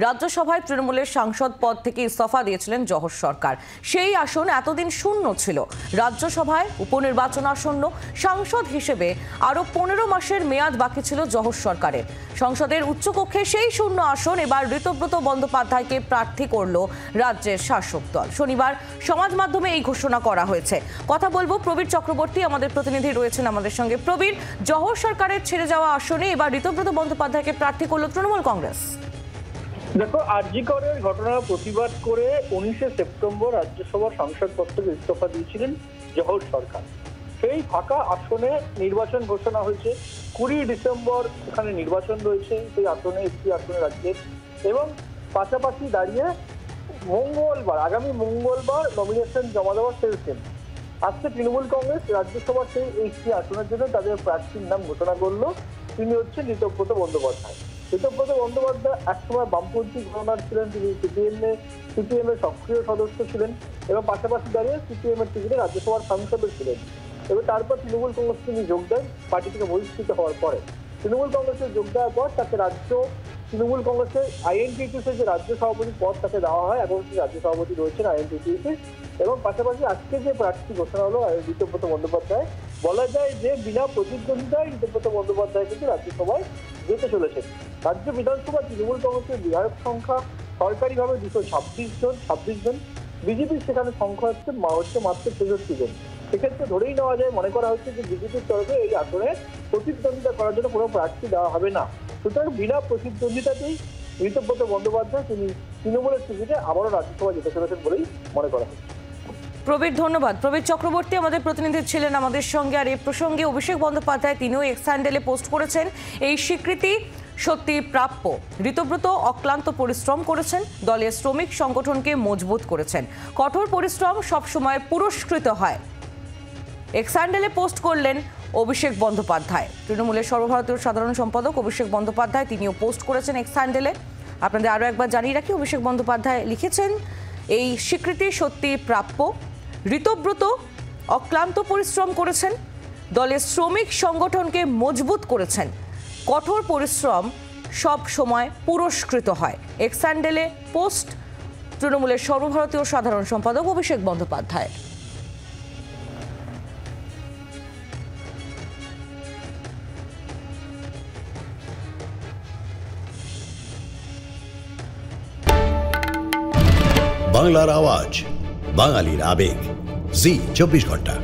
রাজ্যসভায় তৃণমূলের সাংসদ পদ থেকে ইস্তফা দিয়েছিলেন জহর সরকার। সেই আসন এতদিন শূন্য ছিল। রাজ্যসভায় উপনির্বাচন আসন্ন, সাংসদ হিসেবে আরো 15 মাসের মেয়াদ বাকি ছিল জহর সরকারের। সংসদের উচ্চকক্ষে সেই শূন্য আসন এবার ঋতব্রত বন্দ্যোপাধ্যায়কে প্রার্থী করল রাজ্যের শাসক দল। শনিবার সমাজ মাধ্যমে এই ঘোষণা করা হয়েছে। কথা বলবো প্রবীর চক্রবর্তী, আমাদের প্রতিনিধি রয়েছেন আমাদের সঙ্গে। প্রবীর, জহর সরকারের ছেড়ে যাওয়া আসনে এবার ঋতব্রত বন্দ্যোপাধ্যায়কে প্রার্থী করল তৃণমূল কংগ্রেস। দেখো, আরজি করের ঘটনার প্রতিবাদ করে 19শে সেপ্টেম্বর রাজ্যসভার সাংসদ পদ থেকে ইস্তফা দিয়েছিলেন জহর সরকার। সেই ফাঁকা আসনে নির্বাচন ঘোষণা হয়েছে। 20 ডিসেম্বর এখানে নির্বাচন রয়েছে সেই আসনে, একটি আসনে রাজ্যের, এবং পাশাপাশি দাঁড়িয়ে আগামী মঙ্গলবার নমিনেশন জমা দেওয়ার শেষ দিন। আজকে তৃণমূল কংগ্রেস রাজ্যসভার সেই একটি আসনের জন্য তাদের প্রার্থীর নাম ঘোষণা করলো। তিনি হচ্ছেন ঋতব্রত বন্দ্যোপাধ্যায়। ঋতব্রত বন্দ্যোপাধ্যায় একসময় বামপন্থী গভর্নর ছিলেন, তিনি সিপিএম এর সক্রিয় সদস্য ছিলেন এবং পাশাপাশি দাঁড়িয়ে সিপিএম এর টিকিটে রাজ্যসভার সাংসদও ছিলেন। এবং তারপর তৃণমূল কংগ্রেস তিনি যোগ দেন পার্টি থেকে বহিষ্কৃত হওয়ার পরে। তৃণমূল কংগ্রেসে যোগ দেওয়ার পর তাকে তৃণমূল কংগ্রেসের আইএনটিটিউসির যে রাজ্য সভাপতি পদ তাকে দেওয়া হয়। এখন তিনি রাজ্য সভাপতি রয়েছেন আইএনটিটিউসির। এবং পাশাপাশি আজকে যে প্রার্থী ঘোষণা হলো ঋতব্রত বন্দ্যোপাধ্যায়, বলা যায় যে বিনা প্রতিদ্বন্দ্বিতায় ঋতব্রত বন্দ্যোপাধ্যায় কিন্তু রাজ্যসভায় যেতে চলেছেন। রাজ্য বিধানসভা তৃণমূল কংগ্রেসের বিধায়ক সংখ্যা সরকারিভাবে 226 জন, বিজেপির সেখানে সংখ্যা হচ্ছে মাত্র 63 জন। সেক্ষেত্রে ধরেই নেওয়া যায়, মনে করা হচ্ছে যে বিজেপির তরফে এই আসনে প্রতিদ্বন্দ্বিতা করার জন্য কোনো প্রার্থী দেওয়া হবে না। সুতরাং বিনা প্রতিদ্বন্দ্বিতাতেই ঋতব্রত বন্দ্যোপাধ্যায় তিনি তৃণমূলের টিকিটে আবারও রাজ্যসভা যেতে চলেছেন বলেই মনে করা হচ্ছে। প্রবীর, ধন্যবাদ। প্রবীর চক্রবর্তী আমাদের প্রতিনিধি ছিলেন আমাদের সঙ্গে। আর এই প্রসঙ্গে অভিষেক বন্দ্যোপাধ্যায় তিনিও এক্স হ্যান্ডেলে পোস্ট করেছেন, এই স্বীকৃতি সত্যি প্রাপ্য। ঋতব্রত অক্লান্ত পরিশ্রম করেছেন, দলের শ্রমিক সংগঠনকে মজবুত করেছেন। কঠোর পরিশ্রম সবসময় পুরস্কৃত হয়। এক্স হ্যান্ডেলে পোস্ট করলেন অভিষেক বন্দ্যোপাধ্যায়। তৃণমূলের সর্বভারতীয় সাধারণ সম্পাদক অভিষেক বন্দ্যোপাধ্যায় তিনিও পোস্ট করেছেন এক্স হ্যান্ডেলে। আপনাদের আরও একবার জানিয়ে রাখি, অভিষেক বন্দ্যোপাধ্যায় লিখেছেন, এই স্বীকৃতি সত্যি প্রাপ্য। ঋতব্রত অক্লান্ত পরিশ্রম করেছেন, দলের শ্রমিক সংগঠনকে মজবুত করেছেন। কঠোর পরিশ্রম সব সময় পুরস্কৃত হয়। এক্স হ্যান্ডেলে পোস্ট তৃণমূলের সর্বভারতীয় সাধারণ সম্পাদক অভিষেক বন্দ্যোপাধ্যায়। বাংলার আওয়াজ, বাঙালির আবেগ, জি 24 ঘন্টা।